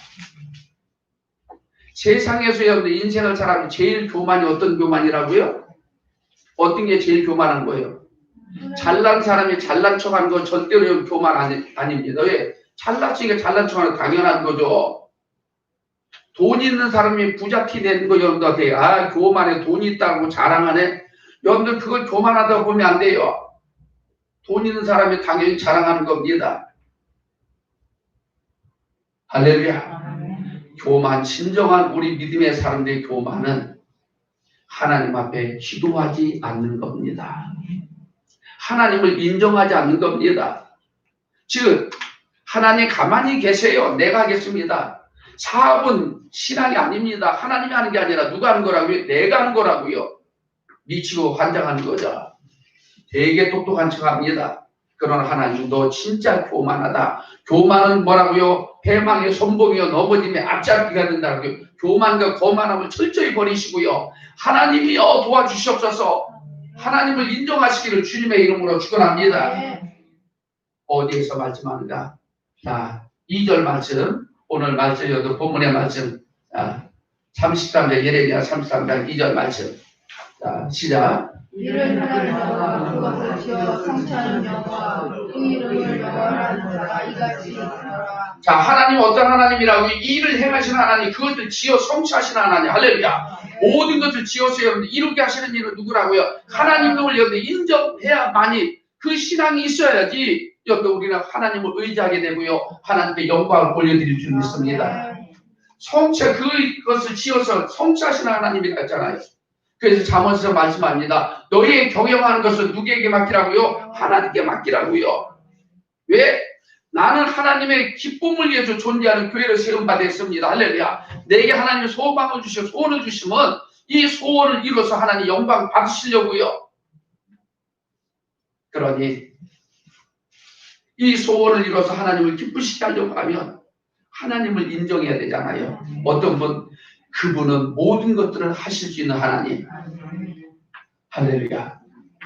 세상에서 여러분들 인생을 살아가면 제일 교만이 어떤 교만이라고요? 어떤 게 제일 교만한 거예요? 잘난 사람이 잘난 척하는 거 절대로 교만 아닙니다. 왜? 잘났으니까 잘난 척하는 거 당연한 거죠. 돈 있는 사람이 부자티 되는 거 여러분들한테 교만해, 돈이 있다고 자랑하네. 여러분들 그걸 교만하다고 보면 안 돼요. 돈 있는 사람이 당연히 자랑하는 겁니다. 할렐루야. 교만, 진정한 우리 믿음의 사람들의 교만은 하나님 앞에 기도하지 않는 겁니다. 하나님을 인정하지 않는 겁니다. 즉 하나님 가만히 계세요. 내가 하겠습니다. 사업은 신앙이 아닙니다. 하나님이 하는 게 아니라 누가 하는 거라고요? 내가 하는 거라고요. 미치고 환장하는 거죠. 되게 똑똑한 척합니다. 그러나 하나님, 너 진짜 교만하다. 교만은 뭐라고요? 패망의 손봉이요 넘어짐에 앞잡기가 된다고요. 교만과 거만함을 철저히 버리시고요, 하나님이여 도와주시옵소서. 하나님을 인정하시기를 주님의 이름으로 축원합니다. 어디에서 말씀하는가? 자, 2절 말씀, 오늘 말씀이어도 본문의 말씀, 33장 예레미야 33장 2절 말씀. 자, 시작. 이를 하나님 여호와 그것을 지어 성취하는 여호와 그 이름을 여호와라는 자가 이같이 있노라. 자, 하나님 어떤 하나님이라고? 이 일을 행하시는 하나님, 그것을 지어 성취하시는 하나님. 할렐루야. 모든 것을 지어서 여러분들 이루게 하시는 이는 누구라고요? 하나님을 여러분들 인정해야만이 그 신앙이 있어야지 여러분들 우리는 하나님을 의지하게 되고요, 하나님께 영광을 올려드릴 줄 믿습니다. 그것을 지어서 성취하시는 하나님이라 했잖아요. 그래서 잠언에서 말씀합니다. 너희의 경영하는 것을 누구에게 맡기라고요? 하나님께 맡기라고요. 왜? 나는 하나님의 기쁨을 위해서 존재하는 교회를 세움받아 있습니다. 할렐루야. 내게 하나님의 소망을 주시고 소원을 주시면 이 소원을 이루어서 하나님 영광 받으시려고요. 그러니 이 소원을 이루어서 하나님을 기쁘시게 하려고 하면 하나님을 인정해야 되잖아요. 어떤 분, 그분은 모든 것들을 하실 수 있는 하나님. 할렐루야.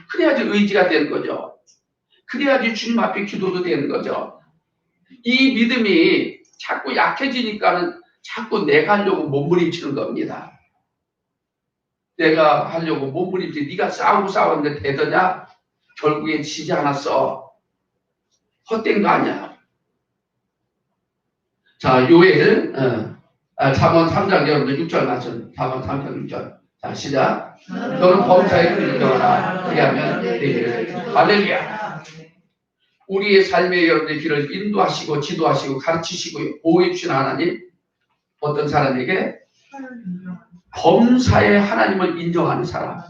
그래야지 의지가 되는 거죠. 그래야지 주님 앞에 기도도 되는 거죠. 이 믿음이 자꾸 약해지니까는 자꾸 내가 하려고 몸부림치는 겁니다. 내가 하려고 몸부림치지. 네가 싸웠는데 되더냐? 결국엔 지지 않았어. 헛된 거 아니야. 자, 요엘 잠언 3장 여러분들 6절 말씀. 잠언 3장 6절. 자, 시작. 너는 범사에 인정하라. 그리하면 되리라. 할렐루야. 우리의 삶의 여러분의 길을 인도하시고 지도하시고 가르치시고 보호해 주시는 하나님, 어떤 사람에게 범사에 하나님을 인정하는 사람.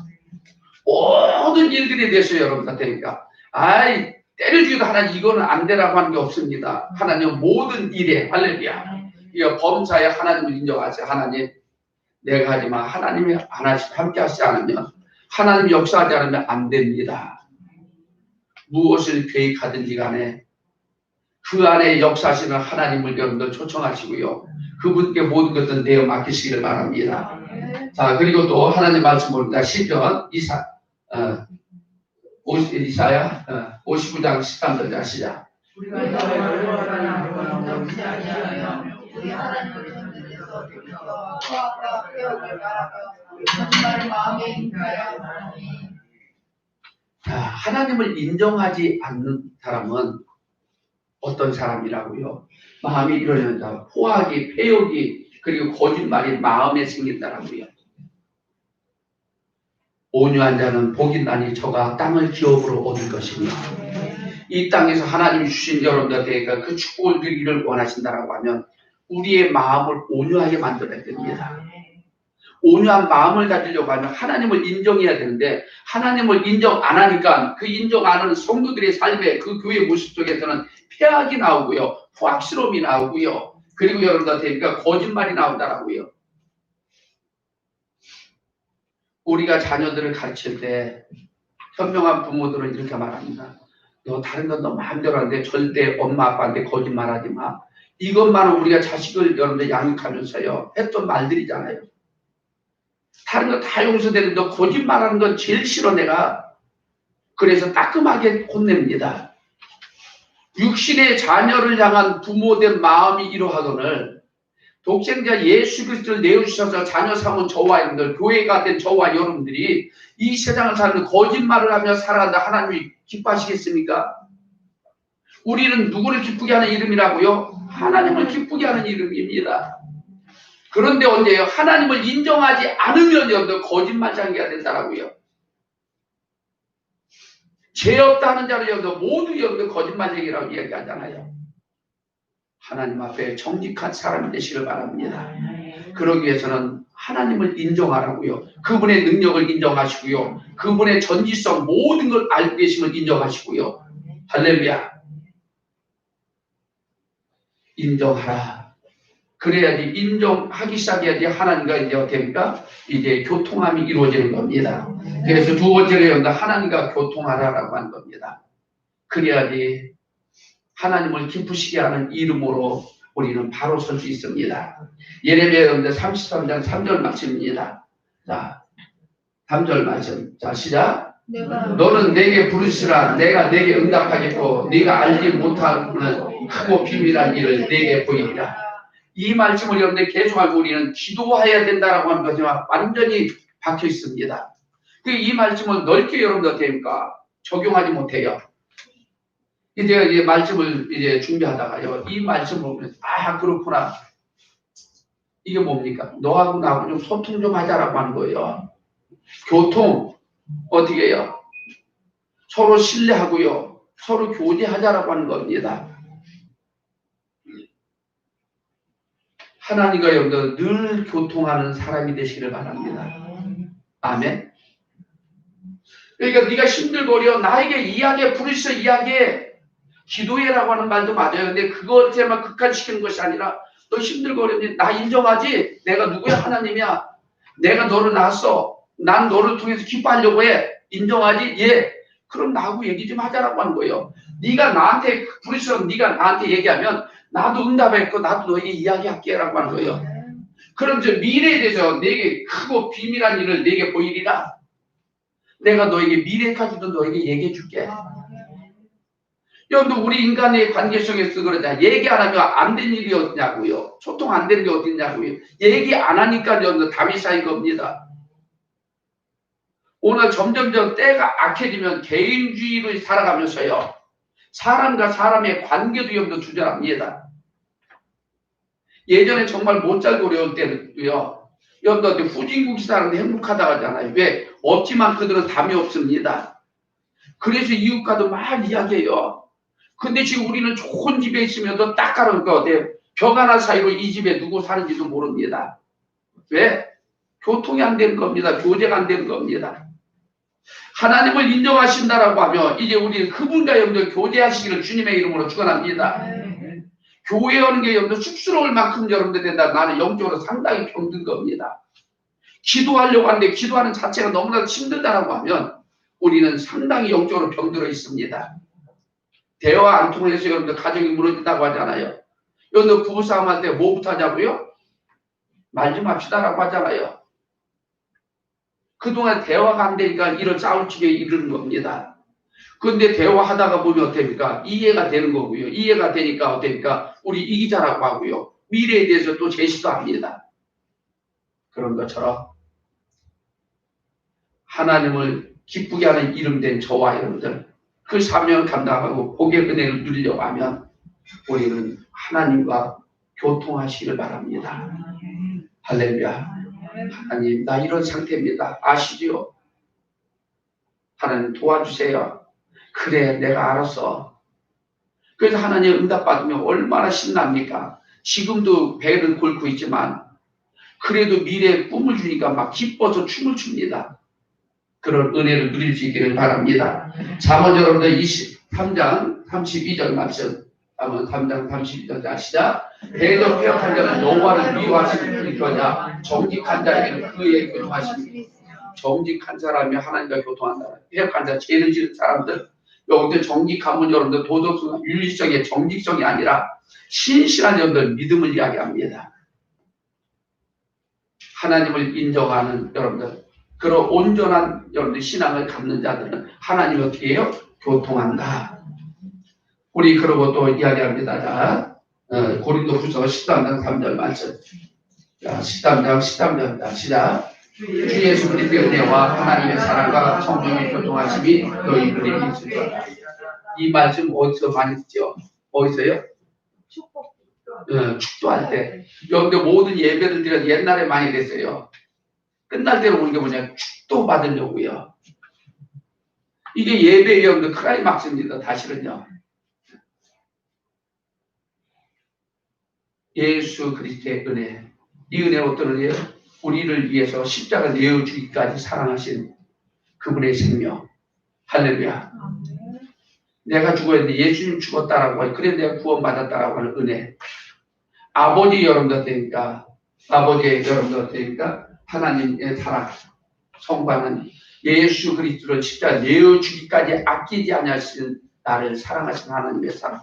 모든 일들에 대해서 여러분들한테니까 때를 죽여도 하나님 이거는 안 되라고 하는 게 없습니다. 하나님은 모든 일에 할렐루야. 이거 범사에 하나님을 인정하세요. 하나님, 내가 하지만 하나님이 함께 하시지 않으면, 하나님이 역사하지 않으면 안 됩니다. 무엇을 계획하든지 간에 그 안에 역사하시는 하나님을 여러분들 초청하시고요. 그분께 모든 것들 내어 맡기시기를 바랍니다. 자, 그리고 또 하나님 말씀 봅니다. 시편 이사야 59장 13절 시작. 우리가 너를 바라보고 넘지 아니하여 우리 하나님을 전들에서 돌이켜 포악과 폐역을 말하며 거짓말을 마음에 인하여 말하니. 자, 하나님을 인정하지 않는 사람은 어떤 사람이라고요? 마음이 이러는다. 포악이, 폐역이, 그리고 거짓말이 마음에 생긴다라고요. 온유한 자는 복이 나니 저가 땅을 기업으로 얻을 것이며, 이 땅에서 하나님이 주신 여러분들에게 그 축복을 누리기를 원하신다라고 하면 우리의 마음을 온유하게 만들어야 됩니다. 온유한 마음을 가지려고 하면 하나님을 인정해야 되는데, 하나님을 인정 안 하니까 그 인정 안 하는 성도들의 삶에 그 교회 모습 속에서는 폐악이 나오고요, 포악스러움이 나오고요, 그리고 여러분들한테 거짓말이 나온다라고요. 우리가 자녀들을 가르칠 때 현명한 부모들은 이렇게 말합니다. 너 다른 건 너 마음대로 하는데 절대 엄마 아빠한테 거짓말하지 마. 이것만은 우리가 자식을 여러분들 양육하면서요 했던 말들이잖아요. 다른 거 다 용서되는데 너 거짓말하는 건 제일 싫어 내가. 그래서 따끔하게 혼냅니다. 육신의 자녀를 향한 부모된 마음이 이러하거늘 독생자 예수 그리스도를 내어주셔서 자녀 삼은 저와 여러분들, 교회가 된 저와 여러분들이 이 세상을 사는 거짓말을 하며 살아간다 하나님이 기뻐하시겠습니까? 우리는 누구를 기쁘게 하는 이름이라고요? 하나님을 기쁘게 하는 이름입니다. 그런데 언제요? 하나님을 인정하지 않으면 여러분들 거짓말장이가 된다라고요. 죄 없다는 자를 여러분들 모두 여러분들 거짓말쟁이라고 이야기하잖아요. 하나님 앞에 정직한 사람이 되시길 바랍니다. 그러기 위해서는 하나님을 인정하라고요. 그분의 능력을 인정하시고요. 그분의 전지성 모든 걸 알고 계심을 인정하시고요. 할렐루야. 인정하라. 그래야지 인정하기 시작해야지 하나님과 이제 어떻습니까? 이제 교통함이 이루어지는 겁니다. 그래서 두 번째로 하나님과 교통하라라고 하는 겁니다. 그래야지 하나님을 기쁘시게 하는 이름으로 우리는 바로 설 수 있습니다. 예레미야 33장 3절 말씀입니다. 자, 3절 말씀. 자, 시작. 너는 내게 부르시라. 내가 내게 응답하겠고 네가 알지 못하는 크고 비밀한 일을 내게 보이리라. 이 말씀을 여러분들 계속하고 우리는 기도해야 된다라고 하는 거지만 완전히 박혀 있습니다. 이 말씀을 넓게 여러분들 됩니까? 적용하지 못해요. 이제 말씀을 이제 준비하다가요, 이 말씀을 보면서, 아, 그렇구나. 이게 뭡니까? 너하고 나하고 좀 소통 좀 하자라고 하는 거예요. 교통, 어떻게 해요? 서로 신뢰하고요, 서로 교제하자라고 하는 겁니다. 하나님과 여러분들 늘 교통하는 사람이 되시기를 바랍니다. 아멘. 그러니까 네가 힘들거려, 나에게 이야기해, 부르셔 이야기해. 기도해라고 하는 말도 맞아요. 근데 그것에만 극한시키는 것이 아니라 너 힘들거리니 나 인정하지? 내가 누구야? 하나님이야. 내가 너를 낳았어. 난 너를 통해서 기뻐하려고 해. 인정하지? 예. 그럼 나하고 얘기 좀 하자라고 하는 거예요. 네가 나한테 부르셔서 네가 나한테 얘기하면 나도 응답했고 나도 너에게 이야기할게 라고 하는 거예요. 그럼 저 미래에 대해서 내게 크고 비밀한 일을 내게 보이리라. 내가 너에게 미래까지도 너에게 얘기해 줄게. 여러분들 우리 인간의 관계 속에서 그러냐, 얘기 안 하면 안 된 일이 어디냐고요. 소통 안 되는 게 어디냐고요. 얘기 안 하니까 여러분들 답이 쌓인 겁니다. 오늘 점점점 때가 악해지면 개인주의로 살아가면서요, 사람과 사람의 관계도 여러분들 주저합니다. 예전에 정말 못 살고 어려울 때는요, 여러분들 후진국이 사는데 행복하다고 하잖아요. 왜? 없지만 그들은 담이 없습니다. 그래서 이웃과도 막 이야기해요. 근데 지금 우리는 좋은 집에 있으면서 딱 가는 거 어때요? 벽 하나 사이로 이 집에 누구 사는지도 모릅니다. 왜? 교통이 안 되는 겁니다. 교제가 안 되는 겁니다. 하나님을 인정하신다라고 하면 이제 우리 그분과 여러분들 교제하시기를 주님의 이름으로 축원합니다. 교회 오는 게 여러분들 쑥스러울 만큼 여러분들 된다. 나는 영적으로 상당히 병든 겁니다. 기도하려고 하는데 기도하는 자체가 너무나 힘들다라고 하면 우리는 상당히 영적으로 병들어 있습니다. 대화 안 통해서 여러분들 가정이 무너진다고 하잖아요. 여러분들 부부싸움 할 때 뭐부터 하자고요? 말 좀 합시다라고 하잖아요. 그동안 대화가 안 되니까 이런 싸울 집에 이르는 겁니다. 그런데 대화하다가 보면 어떻습니까? 이해가 되는 거고요. 이해가 되니까 어떻습니까? 우리 이기자라고 하고요. 미래에 대해서 또 제시도 합니다. 그런 것처럼 하나님을 기쁘게 하는 이름된 저와 여러분들 그 사명을 감당하고 복의 은혜를 누리려고 하면 우리는 하나님과 교통하시기를 바랍니다. 할렐루야. 하나님, 나 이런 상태입니다. 아시죠? 하나님 도와주세요. 그래, 내가 알았어. 그래서 하나님 응답받으면 얼마나 신납니까? 지금도 배를 곪고 있지만 그래도 미래에 꿈을 주니까 막 기뻐서 춤을 춥니다. 그런 은혜를 누릴 수 있기를 바랍니다. 잠언 여러분들 23장 32절 말씀. 잠언 3장 32절 아시자? 배도 폐역한 자는 여호와를 미워하시는 거냐? 정직한 자에게는 그의 교통하심이. 정직한 사람이 하나님과 교통한다. 폐역한 자, 죄를 지은 사람들. 여러분들 정직함은 여러분들 도덕성, 윤리성의 정직성이 아니라 신실한 여러분들 믿음을 이야기합니다. 하나님을 인정하는 여러분들, 그런 온전한 여러분들 신앙을 갖는 자들은 하나님을 어떻게 해요? 교통한다. 우리 그러고 또 이야기합니다. 자, 고린도후서 13장 3절 말씀. 자, 13장 시작. 주 예수 그리스도의 은혜와 하나님의 사랑과 성령의 교통하심이 너희들에게 있으리라. 이 말씀 어디서 많이 듣죠? 어디서요? 축도할 때. 여러분들 모든 예배를 드려 옛날에 많이 됐어요. 끝날 때로 오는 게 뭐냐? 축도 받으려고요. 이게 예배의 여러분들 클라이막스입니다. 다시는요. 예수 그리스도의 은혜. 이 은혜가 어떤 은혜예요? 우리를 위해서 십자가 내어주기까지 사랑하신 그분의 생명. 할렐루야. 내가 죽어야 돼. 예수님 죽었다라고 하니 그래 내가 구원받았다라고 하는 은혜. 아버지 여러분들 되니까 아버지의 여러분들 되니까 하나님의 사랑. 성과는 예수 그리스도를 십자가 내어주기까지 아끼지 아니하시는 나를 사랑하신 하나님의 사랑.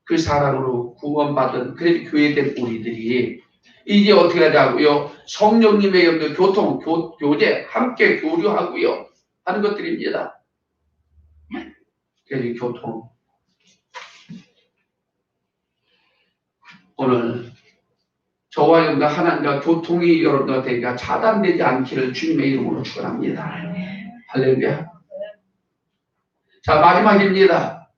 그 사랑으로 구원받은 그래도 교회된 우리들이 이제 어떻게 하자고요? 성령님의 여러분들 교통, 교제 함께 교류하고요 하는 것들입니다. 그래서 교통. 오늘 저와 여러분들 하나님과 교통이 여러분들 되니까 차단되지 않기를 주님의 이름으로 축원합니다. 할렐루야. 자, 마지막입니다.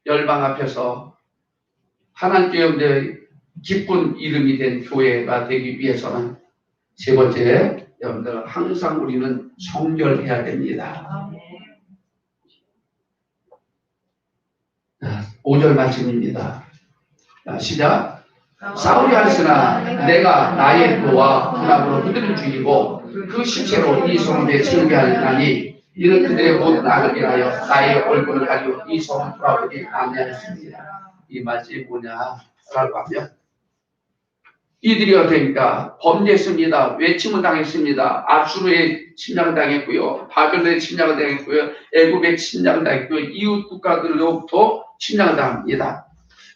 열방 앞에서 하나님께 여러분들 기쁜 이름이 된 교회가 되기 위해서는 세 번째, 여러분들 항상 우리는 성결해야 됩니다. 5절 말씀입니다. 시작. 사울이 하였으나 내가 나의 노와 분함으로 그들을 죽이고 그 시체로 이 성에 증거하였나니 이는 그들의 모든 악을 위하여 나의 얼굴을 가지고 이 성을 돌아보지 아니하였습니다. 이 말씀이 뭐냐라고 하면 이들이 어떻습니까? 범죄했습니다. 외침을 당했습니다. 아수르의 침략을 당했고요. 바벨론의 침략을 당했고요. 애굽의 침략을 당했고요. 이웃 국가들로부터 침략을 당합니다.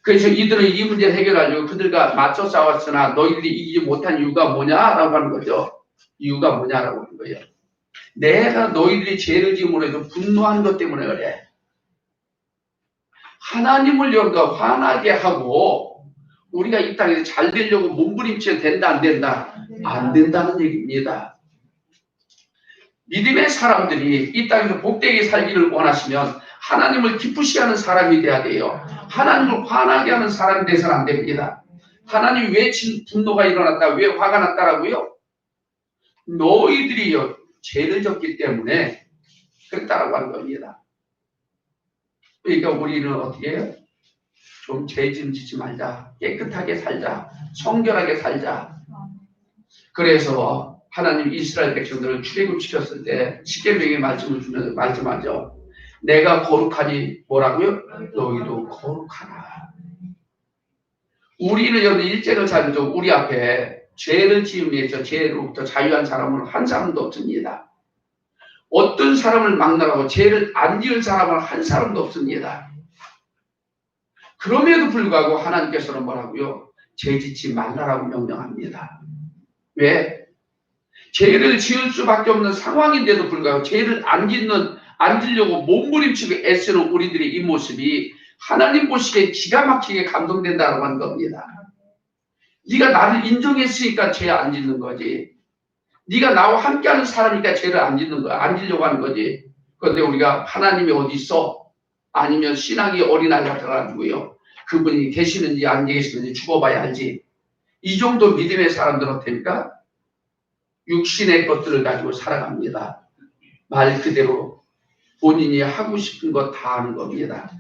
그래서 이들은 이 문제를 해결하려고 그들과 맞서 싸웠으나 너희들이 이기지 못한 이유가 뭐냐라고 하는 거죠. 이유가 뭐냐라고 하는 거예요. 내가 너희들이 죄를 지음으로 해서 분노하는 것 때문에 그래. 하나님을 여러분과 화나게 하고 우리가 이 땅에서 잘 되려고 몸부림쳐야 된다 안 된다? 안 된다는 얘기입니다. 믿음의 사람들이 이 땅에서 복되게 살기를 원하시면 하나님을 기쁘시게 하는 사람이 돼야 돼요. 하나님을 화나게 하는 사람이 돼서는 안 됩니다. 하나님이 왜 분노가 일어났다? 왜 화가 났다라고요? 너희들이요 죄를 졌기 때문에 그랬다라고 하는 겁니다. 그러니까 우리는 어떻게 해요? 좀 죄 좀 짓지 말자. 깨끗하게 살자. 성결하게 살자. 그래서 하나님 이스라엘 백성들을 출애굽시켰을 때 십계명의 말씀을 주면서 말씀하죠. 내가 거룩하니 뭐라고요? 너희도 거룩하라. 우리는 여러분 일제를 살면서 우리 앞에 죄를 지으면서 죄로부터 자유한 사람은 한 사람도 없습니다. 어떤 사람을 막느라고 죄를 안 지을 사람은 한 사람도 없습니다. 그럼에도 불구하고 하나님께서는 뭐라고요? 죄 짓지 말라라고 명령합니다. 왜? 죄를 지을 수밖에 없는 상황인데도 불구하고 죄를 안 지려고 몸부림치고 애쓰는 우리들의 이 모습이 하나님 보시기에 기가 막히게 감동된다고 하는 겁니다. 네가 나를 인정했으니까 죄 안 짓는 거지. 네가 나와 함께하는 사람이니까 죄를 안 짓는 거야. 안 지려고 하는 거지. 그런데 우리가 하나님이 어디 있어? 아니면 신앙이 어린아이 같아가지고요. 그분이 계시는지 안 계시는지 죽어봐야 알지. 이 정도 믿음의 사람들은 어떻습니까? 육신의 것들을 가지고 살아갑니다. 말 그대로 본인이 하고 싶은 거 다 하는 겁니다.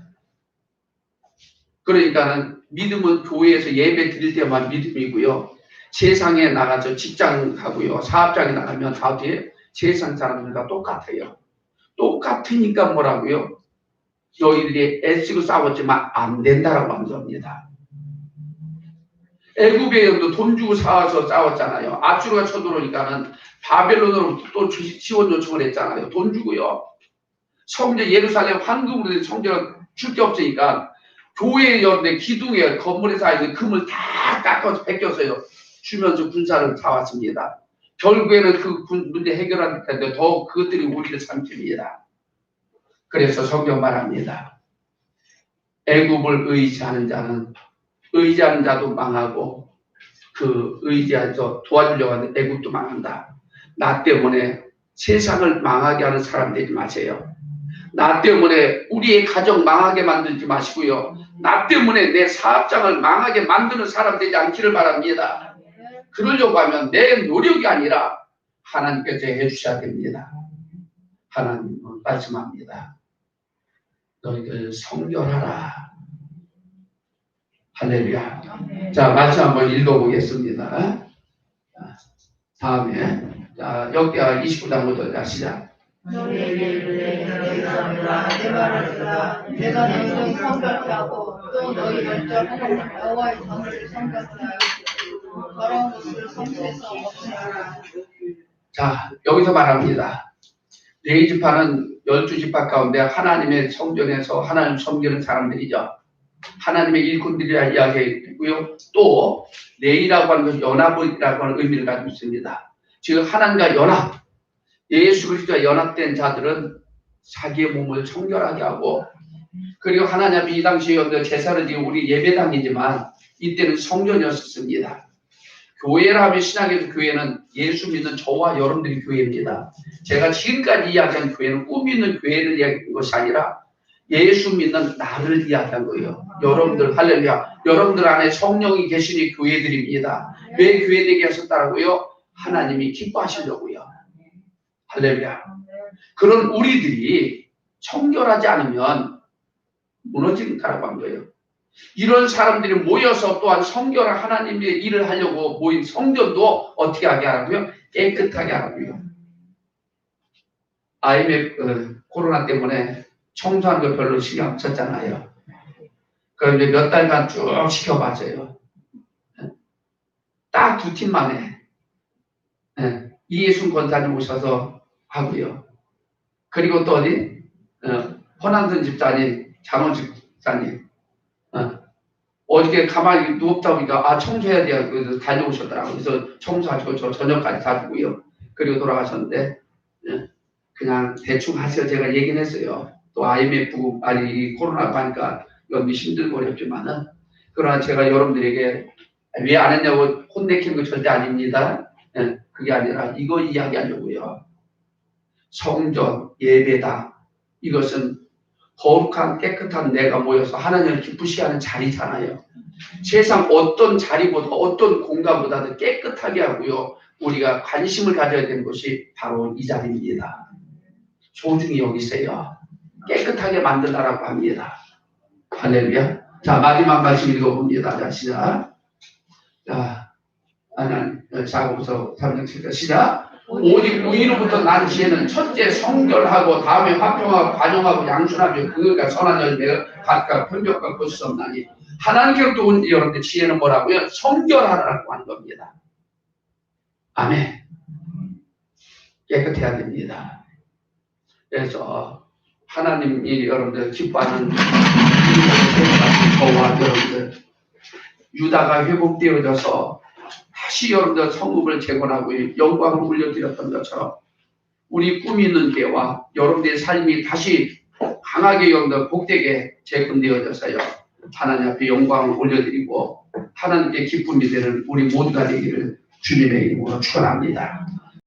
그러니까는 믿음은 교회에서 예배 드릴 때만 믿음이고요. 세상에 나가서 직장 가고요. 사업장에 나가면 다 뒤에 세상 사람들과 똑같아요. 똑같으니까 뭐라고요? 너희들이 애쓰고 싸웠지만 안 된다라고 하는 겁니다. 애굽의 영도 돈 주고 사와서 싸웠잖아요. 아수르가 쳐들어오니까는 바벨론으로 또 지원 요청을 했잖아요. 돈 주고요. 성전 예루살렘 황금으로 된 성전을 줄 게 없으니까 교회에 열는데 기둥에 건물에 쌓여있는 금을 다 깎아서 벗겨서요. 주면서 군사를 사왔습니다. 결국에는 그 문제 해결할 텐데 더 그것들이 우리를 삼킵니다. 그래서 성경 말합니다. 애굽을 의지하는 자는 의지하는 자도 망하고 그 의지해서 도와주려고 하는 애굽도 망한다. 나 때문에 세상을 망하게 하는 사람 되지 마세요. 나 때문에 우리의 가정 망하게 만들지 마시고요. 나 때문에 내 사업장을 망하게 만드는 사람 되지 않기를 바랍니다. 그러려고 하면 내 노력이 아니라 하나님께서 해주셔야 됩니다. 하나님은 말씀합니다. 너희들 성결하라. 할렐루야. 자, 말씀 한번 읽어보겠습니다. 다음에 자, 역대하 29장부터 시작. 내가 너희를 성결케 하고 또 너희 먼저 하나님 여호와의 전을 성결케 하여 더러운 것을 성소에서 없애라. 자, 여기서 말합니다. 네 지파는 12지파 가운데 하나님의 성전에서 하나님 섬기는 사람들이죠. 하나님의 일꾼들이라 이야기했고요. 또 레이라고 하는 것은 연합이라고 하는 의미를 가지고 있습니다. 즉 하나님과 연합, 예수 그리스도와 연합된 자들은 자기의 몸을 청결하게 하고, 그리고 하나님이 이 당시에 제사를 지금 우리 예배당이지만 이때는 성전이었습니다. 교회라 하면 신학에서 교회는 예수 믿는 저와 여러분들이 교회입니다. 제가 지금까지 이야기한 교회는 꿈 있는 교회를 이야기한 것이 아니라 예수 믿는 나를 이야기한 거예요. 여러분들, 할렐루야. 여러분들 안에 성령이 계시니 교회들입니다. 왜 교회되게 하셨다고요? 하나님이 기뻐하시려고요. 할렐루야. 그런 우리들이 청결하지 않으면 무너진다라고 한 거예요. 이런 사람들이 모여서 또한 성결한 하나님의 일을 하려고 모인 성전도 어떻게 하게 하라고요? 깨끗하게 하라고요. IMF 코로나 때문에 청소하는 거 별로 신경 없었잖아요. 그럼 이제 몇 달간 쭉 시켜봤어요. 딱 2팀 만에 이예순 권사님 오셔서 하고요. 그리고 또 어디 허난선 집사님, 장원식 집사님 어저께 가만히 누웠다 보니까 청소해야 돼요. 그래서 달려오셨더라고요. 그래서 청소하시고 저 저녁까지 사주고요. 그리고 돌아가셨는데 그냥 대충 하세요. 제가 얘기는 했어요. 또 IMF 아니 코로나가 하니까 여기 힘들고 어렵지만은 그러나 제가 여러분들에게 왜 안 했냐고 혼내키는 거 절대 아닙니다. 그게 아니라 이거 이야기하려고요. 성전, 예배당 이것은 거룩한 깨끗한 내가 모여서 하나님을 기쁘시게 하는 자리잖아요. 세상 어떤 자리보다 어떤 공간보다도 깨끗하게 하고요. 우리가 관심을 가져야 되는 것이 바로 이 자리입니다. 소중히 여기세요. 깨끗하게 만들라라고 합니다. 할렐루야. 자, 마지막 말씀 읽어봅니다. 자, 시작. 자, 자고서 3장 7절 시작. 오직 의로부터 난 지혜는 첫째 성결하고 다음에 화평하고 관용하고 양순하며 그가 선한 열매가 각각 편벽과 것이 없나니 하나님께로부터 온 여러분들 지혜는 뭐라고요? 성결하라고 하는 겁니다. 아멘. 깨끗해야 됩니다. 그래서 하나님이 여러분들 기뻐하는 저와 여러분들 유다가 회복되어져서 다시 여러분들 성읍을 재건하고 영광을 올려드렸던 것처럼 우리 꿈이 있는 교회와 여러분들의 삶이 다시 강하게 여러분들 복되게 재건되어져서요 하나님 앞에 영광을 올려드리고 하나님께 기쁨이 되는 우리 모두가 되기를 주님의 이름으로 축원합니다.